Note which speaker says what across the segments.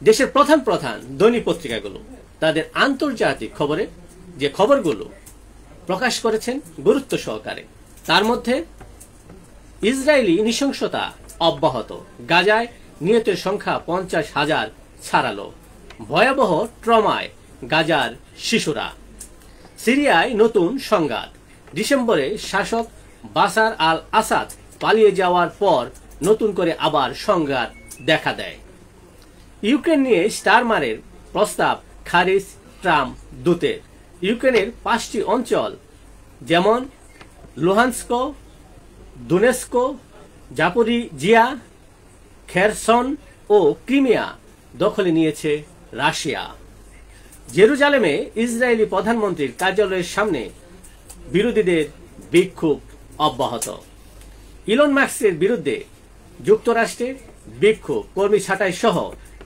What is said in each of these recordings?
Speaker 1: দেশের প্রধান প্রধান দৈনিক পত্রিকাগুলো তাদের আন্তর্জাতিক খবরে যে খবরগুলো প্রকাশ করেছেন গুরুত্ব সহকারে, তার মধ্যে ইসরায়েলি নৃশংসতা অব্যাহত, গাজায় নিহতের সংখ্যা 50,000 ছাড়ালো, ভয়াবহ ট্রমায় গাজার শিশুরা, সিরিয়ায় নতুন সংঘাত, ডিসেম্বরে শাসক বাশার আল আসাদ পালিয়ে যাওয়ার পর নতুন করে আবার সংঘাত দেখা দেয়, ইউক্রেন নিয়ে স্টারমারের প্রস্তাব খারিজ ট্রাম্প দূতের, ইউক্রেনের 5টি অঞ্চল যেমন লুহান্স্ক, দোনেস্ক, জাপোরিজিয়া, খেরসন ও ক্রিমিয়া দখলে নিয়েছে রাশিয়া, জেরুজালেমে ইসরায়েলি প্রধানমন্ত্রীর কার্যালয়ের সামনে বিরোধীদের বিক্ষোভ অব্যাহত, ইলন মাস্কের বিরুদ্ধে যুক্তরাষ্ট্রের বিক্ষোভ, কর্মী ছাঁটাই সহ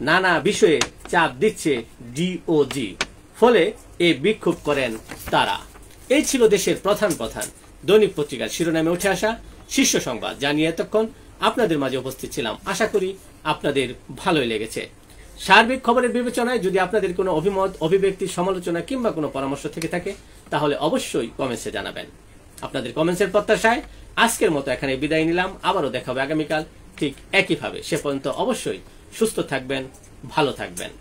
Speaker 1: নানা বিষয়ে চাপ দিচ্ছে ডিওজি, ফলে এই বিক্ষোভ করেন তারা। এই ছিল দেশের প্রধান প্রধান দৈনিক পত্রিকার শিরোনামে উঠে আসা শীর্ষ সংবাদ, যা নিয়ে এতক্ষণ আপনাদের মাঝে উপস্থিত ছিলাম। আশা করি আপনাদের ভালোই লেগেছে। সার্বিক খবরের বিবেচনায় যদি আপনাদের কোনো অভিমত, অভিব্যক্তি, সমালোচনা কিংবা কোনো পরামর্শ থেকে থাকে তাহলে অবশ্যই কমেন্টসে জানাবেন। আপনাদের কমেন্টসের প্রত্যাশায় আজকের মতো এখানে বিদায় নিলাম। আবারও দেখা হবে আগামীকাল ঠিক একইভাবে। সে পর্যন্ত অবশ্যই সুস্থ থাকবেন, ভালো থাকবেন।